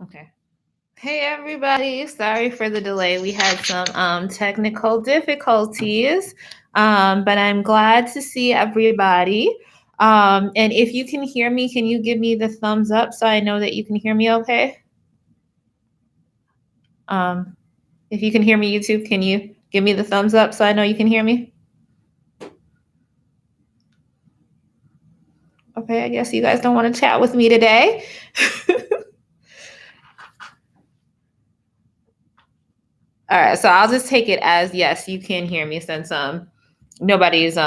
Okay. Hey everybody, sorry for the delay. We had some technical difficulties, but I'm glad to see everybody. And if you can hear me, can you give me the thumbs up so I know that you can hear me okay? If you can hear me, YouTube, can you give me the thumbs up so I know you can hear me? Okay, I guess you guys don't want to chat with me today. All right, so I'll just take it as yes, you can hear me since nobody's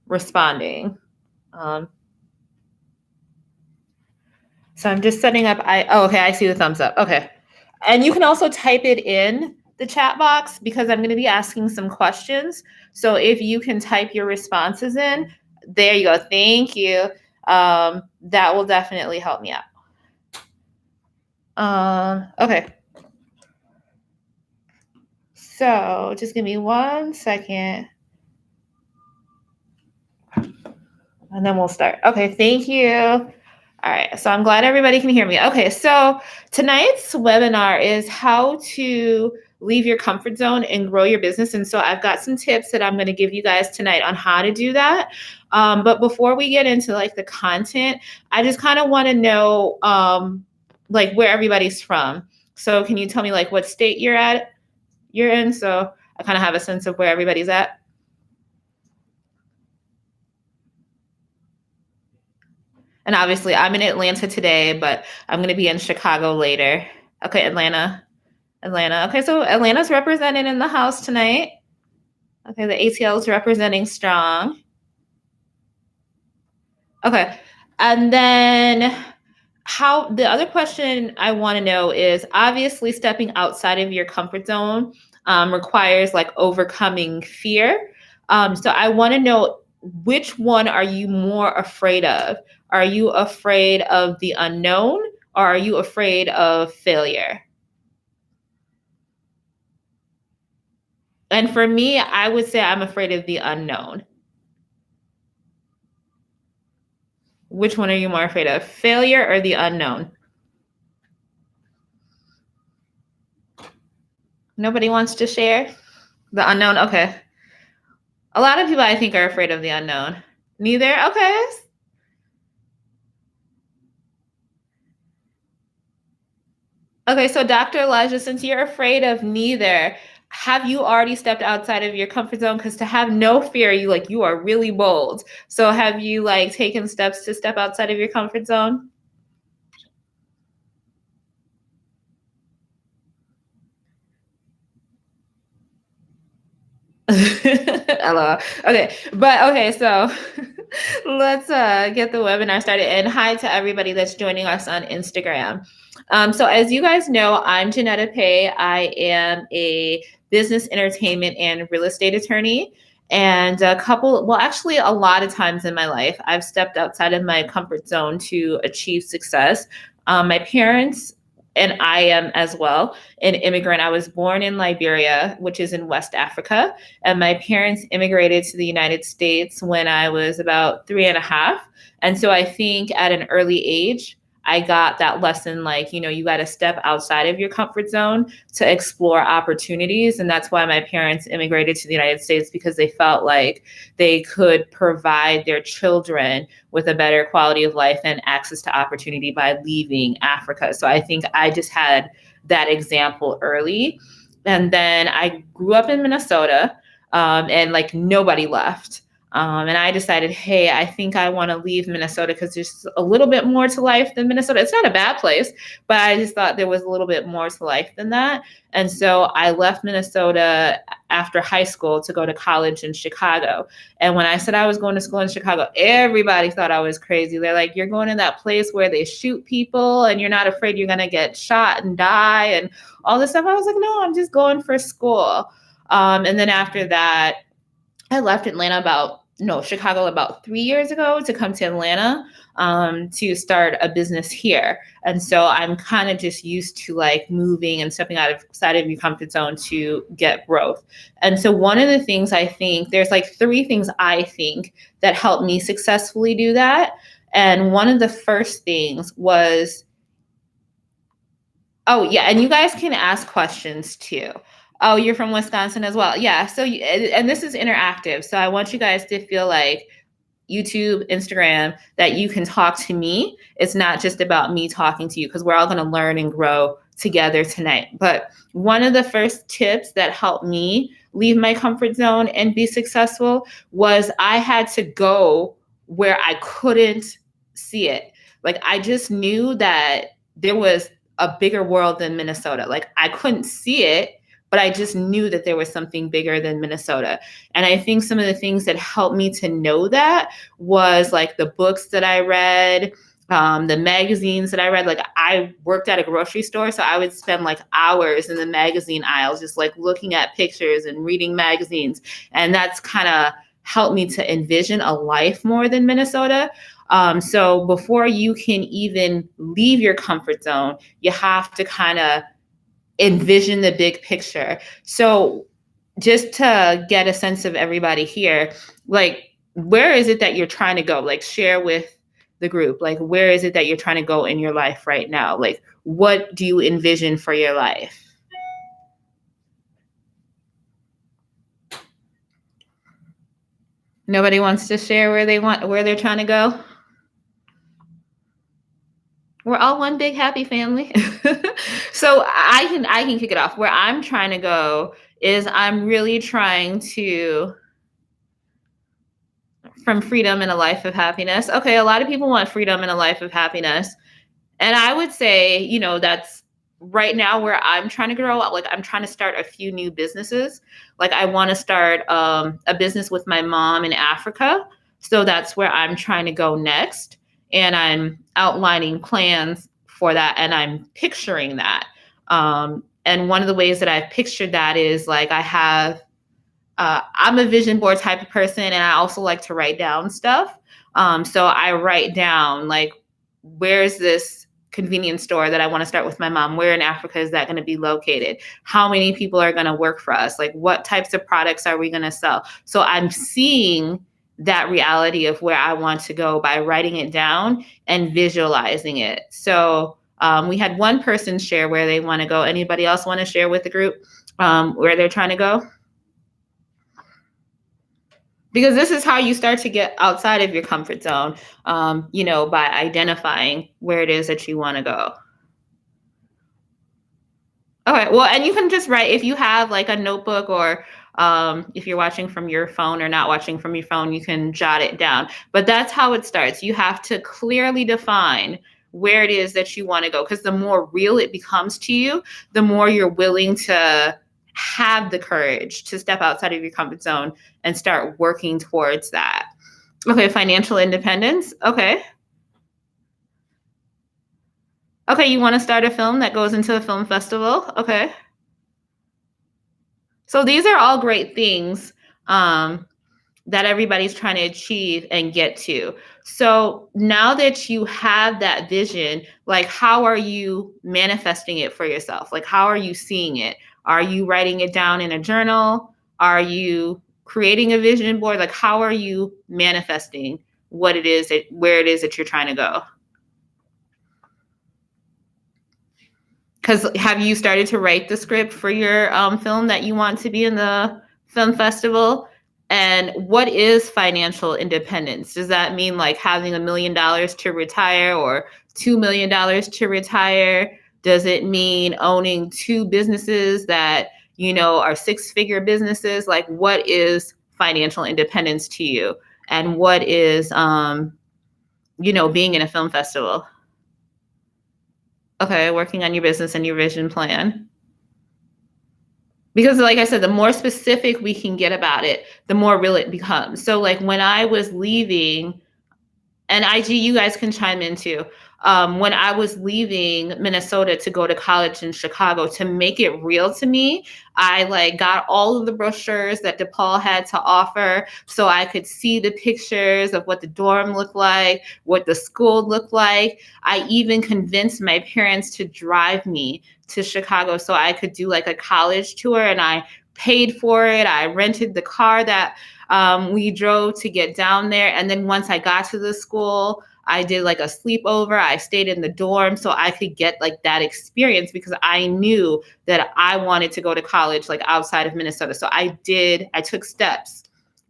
responding. So I'm just setting up. Okay, I see the thumbs up. Okay, and you can also type it in the chat box because I'm going to be asking some questions. So if you can type your responses in, there you go. Thank you. That will definitely help me out. Okay. So just give me 1 second. And then we'll start. Okay, thank you. All right, so I'm glad everybody can hear me. Okay, so tonight's webinar is how to leave your comfort zone and grow your business. And so I've got some tips that I'm going to give you guys tonight on how to do that. But before we get into like the content, I just kind of want to know like where everybody's from. So can you tell me like what state you're in? So I kind of have a sense of where everybody's at. And obviously, I'm in Atlanta today, but I'm going to be in Chicago later. Okay, Atlanta. Okay, so Atlanta's represented in the house tonight. Okay, the ATL is representing strong. Okay, and then the other question I want to know is obviously stepping outside of your comfort zone requires like overcoming fear. So I want to know, which one are you more afraid of? Are you afraid of the unknown, or are you afraid of failure? And for me, I would say I'm afraid of the unknown. Which one are you more afraid of, failure or the unknown? Nobody wants to share? The unknown? Okay. A lot of people, I think, are afraid of the unknown. Neither? Okay. Okay, so Dr. Elijah, since you're afraid of neither, have you already stepped outside of your comfort zone? Because to have no fear, you are really bold. So have you like taken steps to step outside of your comfort zone? Hello. Okay, so let's get the webinar started. And hi to everybody that's joining us on Instagram. So as you guys know, I'm Johnetta Paye. I am a business, entertainment, and real estate attorney. And actually a lot of times in my life, I've stepped outside of my comfort zone to achieve success. My parents, and I am as well, an immigrant. I was born in Liberia, which is in West Africa. And my parents immigrated to the United States when I was about 3.5. And so I think at an early age, I got that lesson, like, you got to step outside of your comfort zone to explore opportunities. And that's why my parents immigrated to the United States, because they felt like they could provide their children with a better quality of life and access to opportunity by leaving Africa. So I think I just had that example early. And then I grew up in Minnesota, and like nobody left. And I decided, hey, I think I want to leave Minnesota because there's a little bit more to life than Minnesota. It's not a bad place, but I just thought there was a little bit more to life than that. And so I left Minnesota after high school to go to college in Chicago. And when I said I was going to school in Chicago, everybody thought I was crazy. They're like, you're going to that place where they shoot people and you're not afraid you're going to get shot and die and all this stuff. I was like, no, I'm just going for school. And then after that, I left Chicago about 3 years ago to come to Atlanta to start a business here. And so I'm kind of just used to like moving and stepping outside of your comfort zone to get growth. And so one of the things I think, there's like 3 things I think that helped me successfully do that. And one of the first things was Oh, yeah, and you guys can ask questions too. Oh, you're from Wisconsin as well. Yeah, so and this is interactive. So I want you guys to feel like YouTube, Instagram, that you can talk to me. It's not just about me talking to you, because we're all going to learn and grow together tonight. But one of the first tips that helped me leave my comfort zone and be successful was I had to go where I couldn't see it. Like I just knew that there was a bigger world than Minnesota. Like I couldn't see it, but I just knew that there was something bigger than Minnesota. And I think some of the things that helped me to know that was like the books that I read, the magazines that I read. Like I worked at a grocery store, so I would spend like hours in the magazine aisles, just like looking at pictures and reading magazines. And that's kind of helped me to envision a life more than Minnesota. So before you can even leave your comfort zone, you have to kind of envision the big picture. So just to get a sense of everybody here, like, where is it that you're trying to go? Like, share with the group, like, where is it that you're trying to go in your life right now? Like, what do you envision for your life? Nobody wants to share where they're trying to go? We're all one big happy family. So I can kick it off. Where I'm trying to go is I'm really trying to from freedom and a life of happiness. Okay, a lot of people want freedom and a life of happiness. And I would say, that's right now where I'm trying to grow up. Like I'm trying to start a few new businesses. Like I want to start a business with my mom in Africa. So that's where I'm trying to go next. And I'm outlining plans for that. And I'm picturing that. And one of the ways that I've pictured that is like I'm a vision board type of person, and I also like to write down stuff. So I write down like, where's this convenience store that I want to start with my mom? Where in Africa is that going to be located? How many people are going to work for us? Like, what types of products are we going to sell? So I'm seeing that reality of where I want to go by writing it down and visualizing it. So we had one person share where they want to go. Anybody else want to share with the group where they're trying to go? Because this is how you start to get outside of your comfort zone, by identifying where it is that you want to go. Okay, well, and you can just write if you have like a notebook, or if you're watching from your phone or not watching from your phone, you can jot it down. But that's how it starts. You have to clearly define where it is that you want to go, because the more real it becomes to you, the more you're willing to have the courage to step outside of your comfort zone and start working towards that. Okay, financial independence. Okay. Okay, you want to start a film that goes into a film festival? Okay. So these are all great things that everybody's trying to achieve and get to. So now that you have that vision, like how are you manifesting it for yourself? Like how are you seeing it? Are you writing it down in a journal? Are you creating a vision board? Like how are you manifesting where it is that you're trying to go? Because have you started to write the script for your film that you want to be in the film festival? And what is financial independence? Does that mean like having $1 million to retire or $2 million to retire? Does it mean owning 2 businesses that, are 6-figure businesses? Like what is financial independence to you? And what is, being in a film festival? Okay, working on your business and your vision plan. Because like I said, the more specific we can get about it, the more real it becomes. So like when I was leaving, and IG, you guys can chime in too. When I was leaving Minnesota to go to college in Chicago, to make it real to me, I like got all of the brochures that DePaul had to offer, so I could see the pictures of what the dorm looked like, what the school looked like. I even convinced my parents to drive me to Chicago so I could do like a college tour, and I paid for it. I rented the car that we drove to get down there. And then once I got to the school, I did like a sleepover. I stayed in the dorm so I could get like that experience because I knew that I wanted to go to college like outside of Minnesota. So I took steps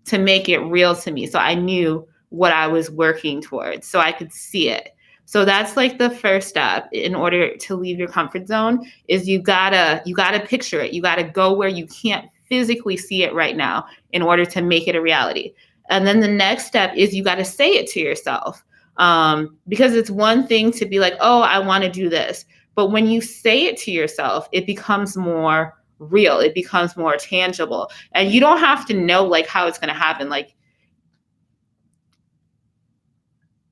to make it real to me. So I knew what I was working towards so I could see it. So that's like the first step in order to leave your comfort zone is you gotta picture it. You gotta go where you can't physically see it right now in order to make it a reality. And then the next step is you gotta say it to yourself. Because it's one thing to be like, oh, I want to do this. But when you say it to yourself, it becomes more real. It becomes more tangible. And you don't have to know like how it's going to happen. Like,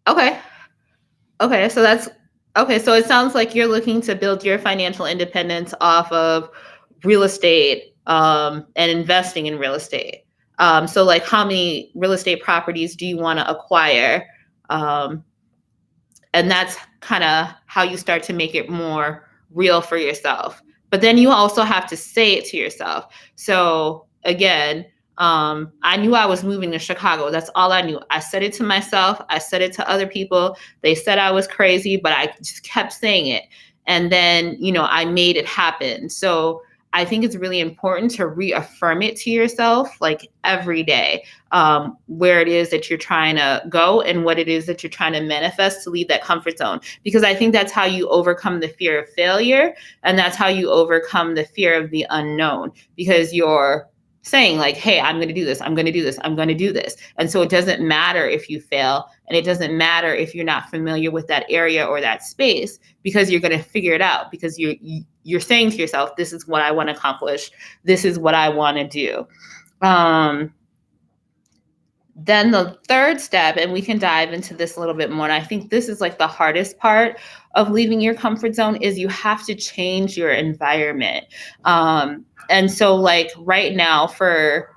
okay. Okay. So it sounds like you're looking to build your financial independence off of real estate, and investing in real estate. So like how many real estate properties do you want to acquire? And that's kind of how you start to make it more real for yourself. But then you also have to say it to yourself. So again, I knew I was moving to Chicago. That's all I knew. I said it to myself. I said it to other people. They said I was crazy, but I just kept saying it. And then, I made it happen. So I think it's really important to reaffirm it to yourself like every day, where it is that you're trying to go and what it is that you're trying to manifest to leave that comfort zone. Because I think that's how you overcome the fear of failure. And that's how you overcome the fear of the unknown, because you're saying like, hey, I'm going to do this. I'm going to do this. I'm going to do this. And so it doesn't matter if you fail, and it doesn't matter if you're not familiar with that area or that space, because you're going to figure it out, because you're saying to yourself, this is what I want to accomplish. This is what I want to do. Then the third step, and we can dive into this a little bit more, and I think this is like the hardest part of leaving your comfort zone, is you have to change your environment. And so like right now, for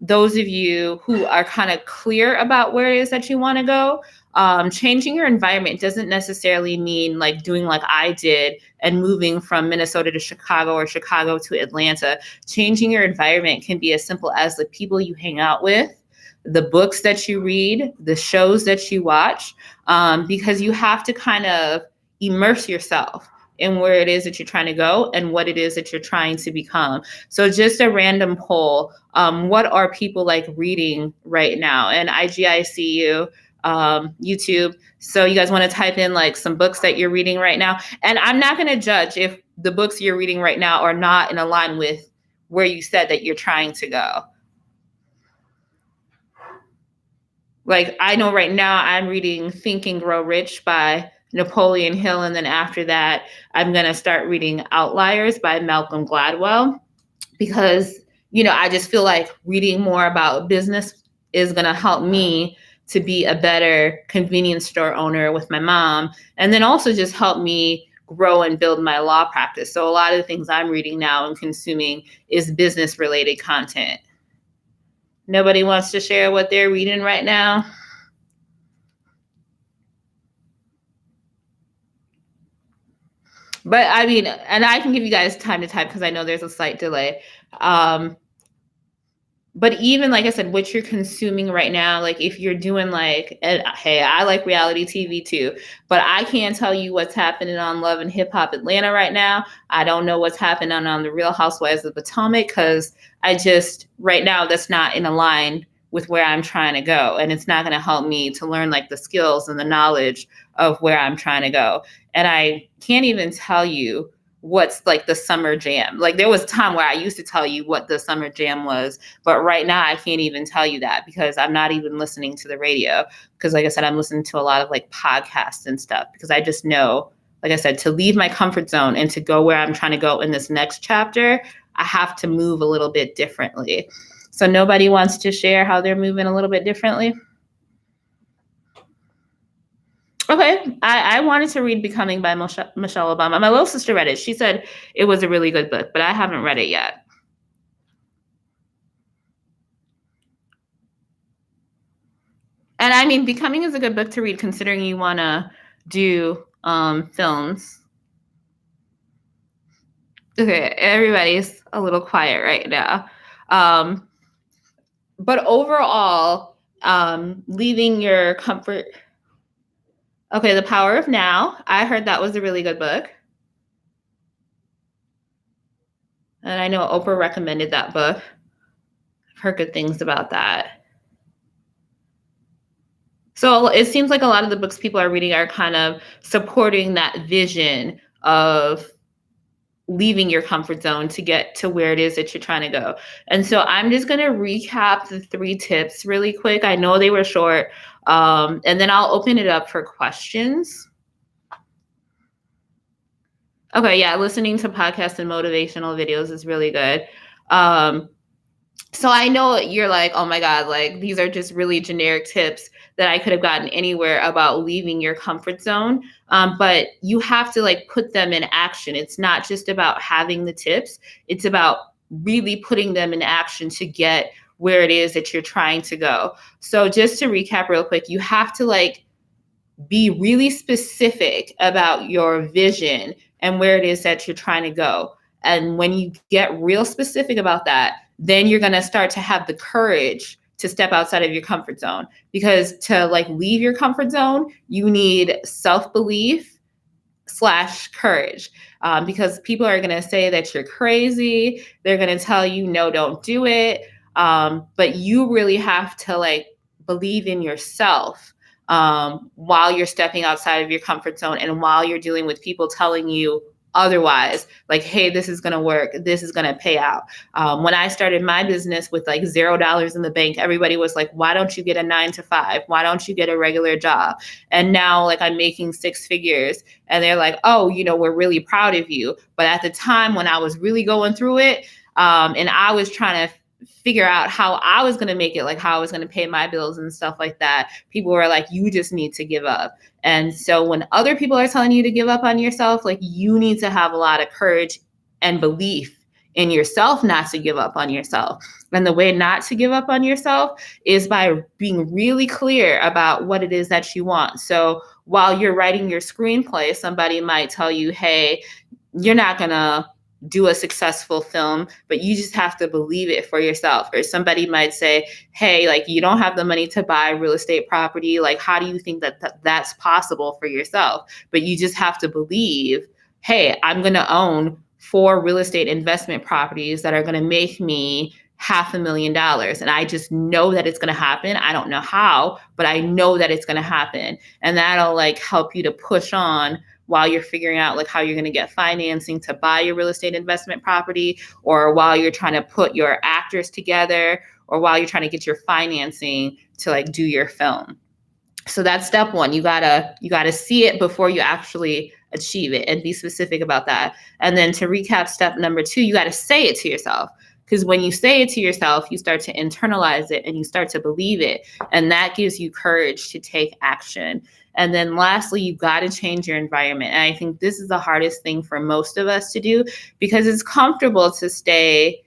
those of you who are kind of clear about where it is that you want to go, changing your environment doesn't necessarily mean like doing like I did and moving from Minnesota to Chicago or Chicago to Atlanta. Changing your environment can be as simple as the people you hang out with, the books that you read, the shows that you watch, because you have to kind of immerse yourself in where it is that you're trying to go and what it is that you're trying to become. So just a random poll. What are people like reading right now? And IGICU, YouTube. So you guys want to type in like some books that you're reading right now. And I'm not going to judge if the books you're reading right now are not in line with where you said that you're trying to go. Like I know right now I'm reading Think and Grow Rich by Napoleon Hill. And then after that, I'm going to start reading Outliers by Malcolm Gladwell, because, I just feel like reading more about business is going to help me to be a better convenience store owner with my mom. And then also just help me grow and build my law practice. So a lot of the things I'm reading now and consuming is business related content. Nobody wants to share what they're reading right now? But I mean, and I can give you guys time to type because I know there's a slight delay. But even like I said, what you're consuming right now, like if you're doing like, hey, I like reality TV too, but I can't tell you what's happening on Love and Hip Hop Atlanta right now. I don't know what's happening on The Real Housewives of Potomac, because right now that's not in line with where I'm trying to go. And it's not going to help me to learn like the skills and the knowledge of where I'm trying to go. And I can't even tell you what's like the summer jam. Like there was a time where I used to tell you what the summer jam was, but right now I can't even tell you that because I'm not even listening to the radio. Because like I said, I'm listening to a lot of like podcasts and stuff, because I just know, like I said, to leave my comfort zone and to go where I'm trying to go in this next chapter, I have to move a little bit differently. So nobody wants to share how they're moving a little bit differently? Okay, I wanted to read Becoming by Michelle Obama. My little sister read it. She said it was a really good book, but I haven't read it yet. And I mean, Becoming is a good book to read considering you want to do films. Okay, everybody's a little quiet right now. But overall, leaving your comfort Okay, The Power of Now. I heard that was a really good book. And I know Oprah recommended that book. I've heard good things about that. So it seems like a lot of the books people are reading are kind of supporting that vision of leaving your comfort zone to get to where it is that you're trying to go. And so I'm just going to recap the 3 tips really quick. I know they were short. And then I'll open it up for questions. Okay, yeah, listening to podcasts and motivational videos is really good. So I know you're like, oh my God, like these are just really generic tips that I could have gotten anywhere about leaving your comfort zone. But you have to like put them in action. It's not just about having the tips, it's about really putting them in action to get where it is that you're trying to go. So just to recap real quick, you have to like be really specific about your vision and where it is that you're trying to go. And when you get real specific about that, then you're going to start to have the courage to step outside of your comfort zone. Because to like leave your comfort zone, you need self-belief / courage. Because people are going to say that you're crazy. They're going to tell you, no, don't do it. But you really have to like believe in yourself while you're stepping outside of your comfort zone and while you're dealing with people telling you otherwise, like, hey, this is going to work. This is going to pay out. When I started my business with like $0 in the bank, everybody was like, why don't you get a 9-to-5? Why don't you get a regular job? And now like I'm making 6 figures and they're like, oh, you know, we're really proud of you. But at the time when I was really going through it and I was trying to figure out how I was going to make it, like how I was going to pay my bills and stuff like that, people were like, you just need to give up. And so when other people are telling you to give up on yourself, like you need to have a lot of courage and belief in yourself not to give up on yourself. And the way not to give up on yourself is by being really clear about what it is that you want. So while you're writing your screenplay, somebody might tell you, hey, you're not going to do a successful film, but you just have to believe it for yourself. Or somebody might say, hey, like you don't have the money to buy real estate property. Like, how do you think that that's possible for yourself? But you just have to believe, hey, I'm going to own 4 real estate investment properties that are going to make me $500,000. And I just know that it's going to happen. I don't know how, but I know that it's going to happen. And that'll like help you to push on while you're figuring out like how you're going to get financing to buy your real estate investment property, or while you're trying to put your actors together, or while you're trying to get your financing to like do your film. So that's step 1. You gotta see it before you actually achieve it and be specific about that. And then to recap step number 2, you got to say it to yourself. Because when you say it to yourself, you start to internalize it and you start to believe it. And that gives you courage to take action. And then lastly, you've got to change your environment. And I think this is the hardest thing for most of us to do, because it's comfortable to stay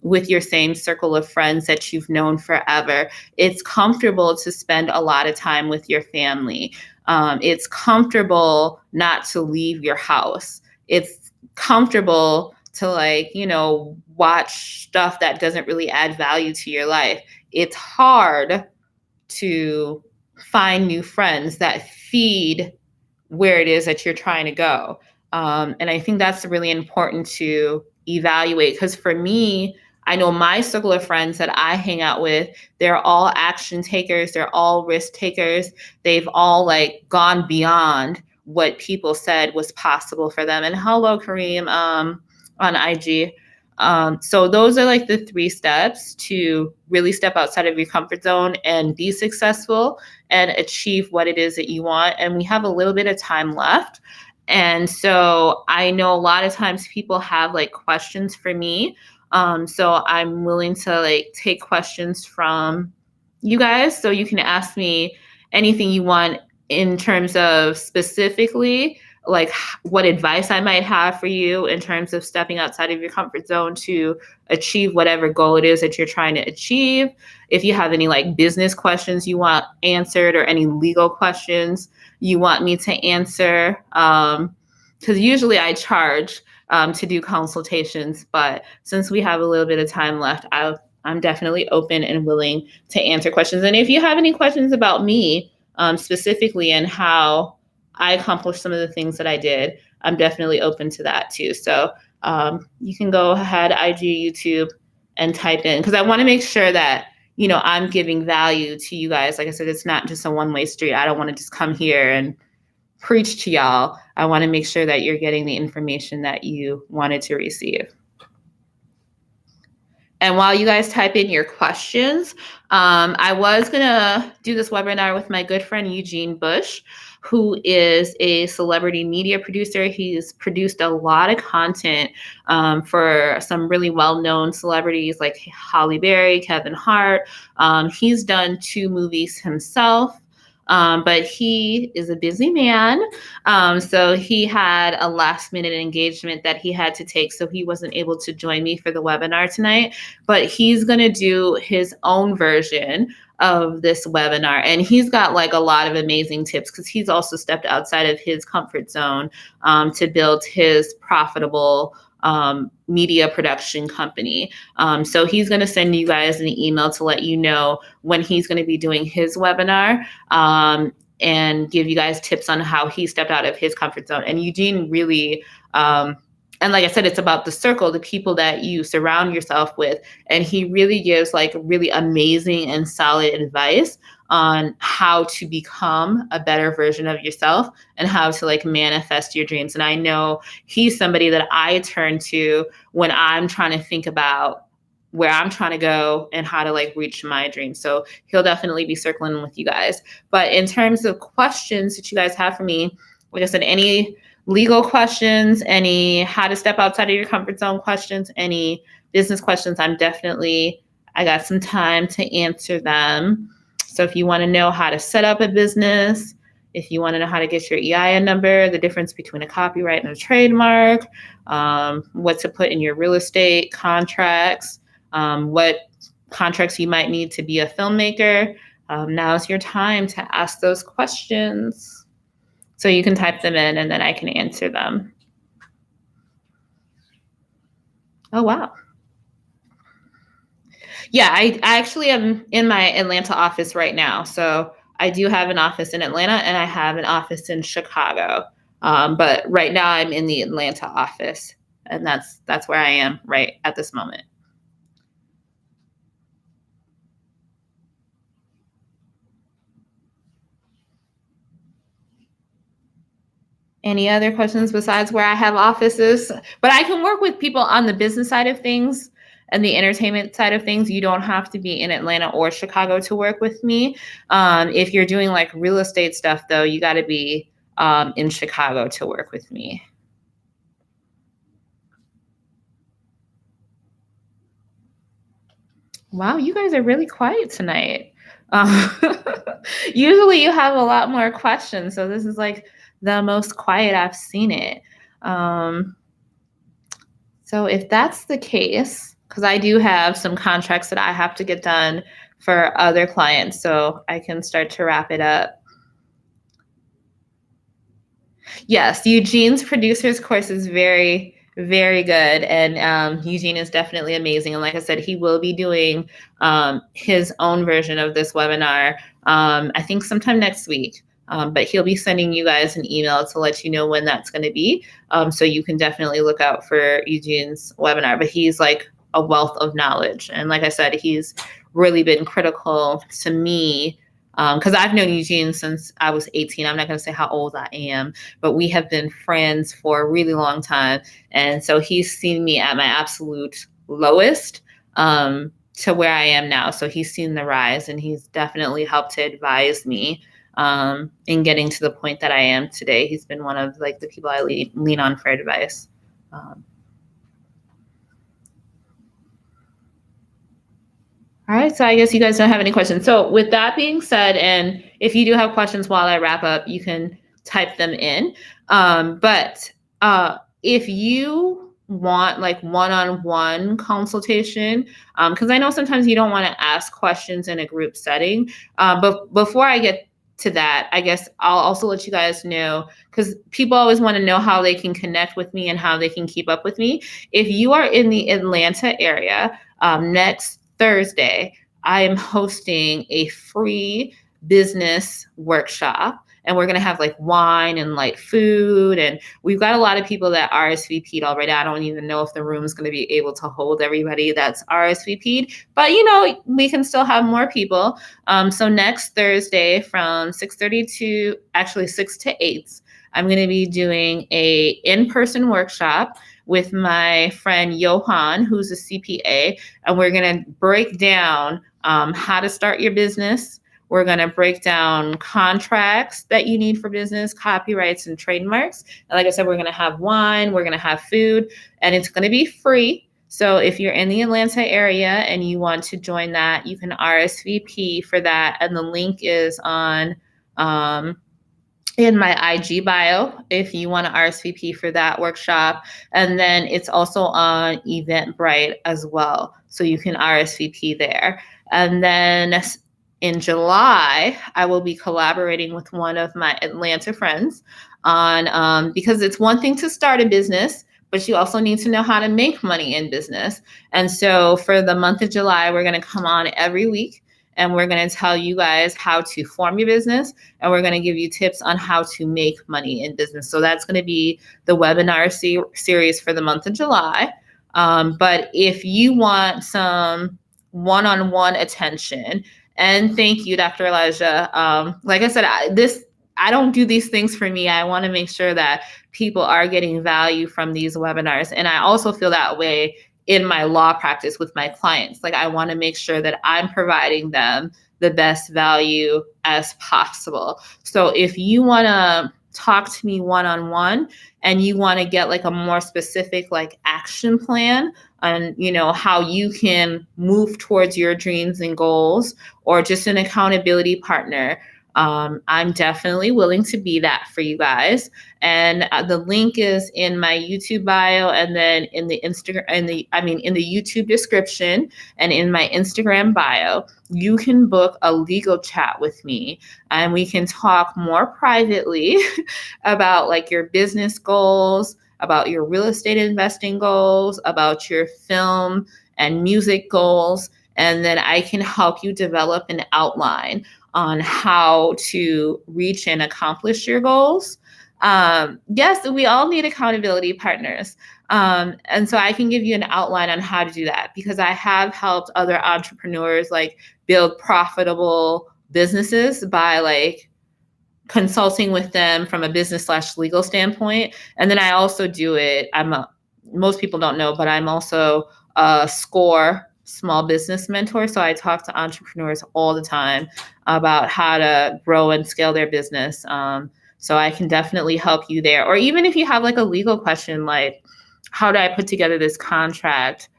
with your same circle of friends that you've known forever. It's comfortable to spend a lot of time with your family. It's comfortable not to leave your house. It's comfortable to like, you know, watch stuff that doesn't really add value to your life. It's hard to find new friends that feed where it is that you're trying to go. And I think that's really important to evaluate, because for me, I know my circle of friends that I hang out with, they're all action takers. They're all risk takers. They've all like gone beyond what people said was possible for them. And hello, Kareem, on IG. So those are like the 3 steps to really step outside of your comfort zone and be successful and achieve what it is that you want. And we have a little bit of time left. And so I know a lot of times people have like questions for me. So I'm willing to like take questions from you guys. So you can ask me anything you want in terms of specifically like what advice I might have for you in terms of stepping outside of your comfort zone to achieve whatever goal it is that you're trying to achieve. If you have any like business questions you want answered, or any legal questions you want me to answer, because usually I charge to do consultations, but since we have a little bit of time left, I'm definitely open and willing to answer questions. And if you have any questions about me, specifically in how I accomplished some of the things that I did, I'm definitely open to that too. So you can go ahead, IG, YouTube, and type in, because I want to make sure that, I'm giving value to you guys. Like I said, it's not just a one-way street. I don't want to just come here and preach to y'all. I want to make sure that you're getting the information that you wanted to receive. And while you guys type in your questions, I was going to do this webinar with my good friend Eugene Bush, who is a celebrity media producer. He's produced a lot of content for some really well-known celebrities like Halle Berry, Kevin Hart. He's done 2 movies himself. But he is a busy man. So he had a last minute engagement that he had to take. So he wasn't able to join me for the webinar tonight, but he's going to do his own version of this webinar. And he's got like a lot of amazing tips, because he's also stepped outside of his comfort zone to build his profitable media production company. So he's going to send you guys an email to let you know when he's going to be doing his webinar, and give you guys tips on how he stepped out of his comfort zone. And Eugene really, and like I said, it's about the circle, the people that you surround yourself with. And he really gives like really amazing and solid advice on how to become a better version of yourself and how to like manifest your dreams. And I know he's somebody that I turn to when I'm trying to think about where I'm trying to go and how to like reach my dreams. So he'll definitely be circling with you guys. But in terms of questions that you guys have for me, like I said, any legal questions, any how to step outside of your comfort zone questions, any business questions, I got some time to answer them. So if you want to know how to set up a business, if you want to know how to get your EIN number, the difference between a copyright and a trademark, what to put in your real estate contracts, what contracts you might need to be a filmmaker, now's your time to ask those questions. So you can type them in and then I can answer them. Oh, wow. Yeah, I actually am in my Atlanta office right now. So I do have an office in Atlanta and I have an office in Chicago. But right now I'm in the Atlanta office, and that's where I am right at this moment. Any other questions besides where I have offices? But I can work with people on the business side of things and the entertainment side of things. You don't have to be in Atlanta or Chicago to work with me. If you're doing like real estate stuff, though, you got to be in Chicago to work with me. Wow, you guys are really quiet tonight. Usually you have a lot more questions, so this is like the most quiet I've seen it. So if that's the case, because I do have some contracts that I have to get done for other clients, so I can start to wrap it up. Yes, Eugene's producers course is very, very good. And Eugene is definitely amazing. And like I said, he will be doing his own version of this webinar, I think sometime next week. But he'll be sending you guys an email to let you know when that's going to be. So you can definitely look out for Eugene's webinar. But he's like a wealth of knowledge. And like I said, he's really been critical to me, because I've known Eugene since I was 18. I'm not going to say how old I am, but we have been friends for a really long time. And so he's seen me at my absolute lowest to where I am now. So he's seen the rise, and he's definitely helped to advise me in getting to the point that I am today. He's been one of like the people I lean on for advice. All right, so I guess you guys don't have any questions. So with that being said, and if you do have questions while I wrap up, you can type them in. But if you want like one-on-one consultation, because I know sometimes you don't want to ask questions in a group setting. But before I get to that, I guess I'll also let you guys know, because people always want to know how they can connect with me and how they can keep up with me. If you are in the Atlanta area, next Thursday, I am hosting a free business workshop. And we're going to have like wine and light food. And we've got a lot of people that RSVP'd already. I don't even know if the room is going to be able to hold everybody that's RSVP'd, but we can still have more people. So next Thursday from 6:30 to actually 6 to 8, I'm going to be doing a in-person workshop with my friend Johan, who's a CPA, and we're going to break down how to start your business. We're going to break down contracts that you need for business, copyrights and trademarks. And like I said, we're going to have wine, we're going to have food, and it's going to be free. So if you're in the Atlanta area and you want to join that, you can RSVP for that. And the link is on in my IG bio if you want to RSVP for that workshop. And then it's also on Eventbrite as well. So you can RSVP there. And then in July, I will be collaborating with one of my Atlanta friends on, because it's one thing to start a business, but you also need to know how to make money in business. And so for the month of July, we're going to come on every week and we're going to tell you guys how to form your business, and we're going to give you tips on how to make money in business. So that's going to be the webinar series for the month of July. But if you want some one-on-one attention, and thank you, Dr. Elijah. Like I said, I don't do these things for me. I want to make sure that people are getting value from these webinars. And I also feel that way in my law practice with my clients. Like I want to make sure that I'm providing them the best value as possible. So if you want to talk to me one-on-one and you want to get like a more specific like action plan on, how you can move towards your dreams and goals, or just an accountability partner, I'm definitely willing to be that for you guys. And the link is in my YouTube bio, and then in the Instagram, in the YouTube description, and in my Instagram bio. You can book a legal chat with me, and we can talk more privately about like your business goals, about your real estate investing goals, about your film and music goals. And then I can help you develop an outline on how to reach and accomplish your goals. Yes, we all need accountability partners. And so I can give you an outline on how to do that, because I have helped other entrepreneurs like build profitable businesses by like consulting with them from a business/legal standpoint. And then I also do it. Most people don't know, but I'm also a SCORE small business mentor. So I talk to entrepreneurs all the time about how to grow and scale their business. So I can definitely help you there. Or even if you have like a legal question, like how do I put together this contract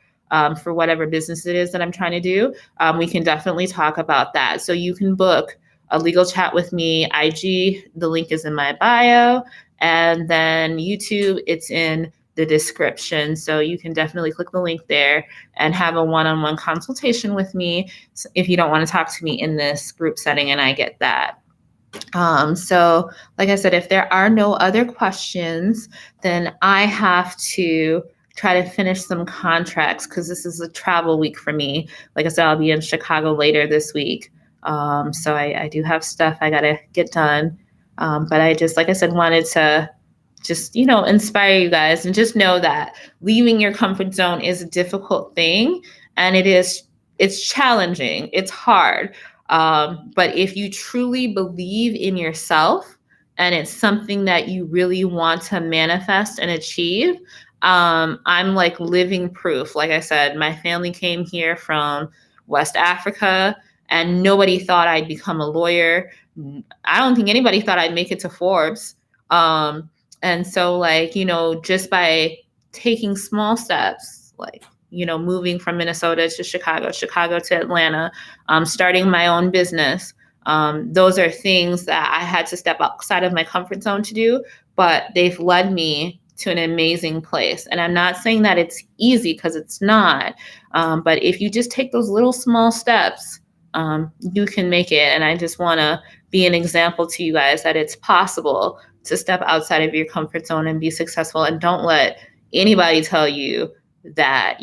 for whatever business it is that I'm trying to do, we can definitely talk about that. So you can book a legal chat with me. IG, the link is in my bio, and then YouTube, it's in the description. So you can definitely click the link there and have a one-on-one consultation with me if you don't want to talk to me in this group setting, and I get that. So like I said, if there are no other questions, then I have to try to finish some contracts because this is a travel week for me. Like I said, I'll be in Chicago later this week. So I do have stuff I got to get done. But I just, like I said, wanted to just, inspire you guys, and just know that leaving your comfort zone is a difficult thing, and it's challenging. It's hard. But if you truly believe in yourself and it's something that you really want to manifest and achieve, I'm like living proof. Like I said, my family came here from West Africa, and nobody thought I'd become a lawyer. I don't think anybody thought I'd make it to Forbes. And so like, just by taking small steps, like, moving from Minnesota to Chicago to Atlanta, starting my own business. Those are things that I had to step outside of my comfort zone to do, but they've led me to an amazing place. And I'm not saying that it's easy, because it's not. But if you just take those little small steps, you can make it. And I just want to be an example to you guys that it's possible to step outside of your comfort zone and be successful. And don't let anybody tell you that,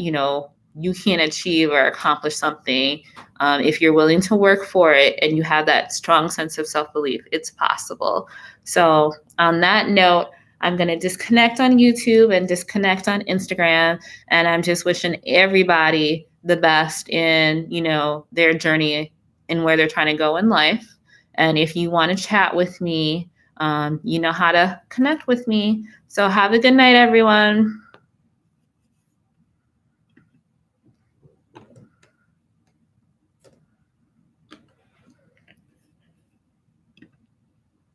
you can achieve or accomplish something. If you're willing to work for it and you have that strong sense of self-belief, it's possible. So on that note, I'm going to disconnect on YouTube and disconnect on Instagram. And I'm just wishing everybody the best in, their journey and where they're trying to go in life. And if you want to chat with me, you know how to connect with me. So have a good night, everyone.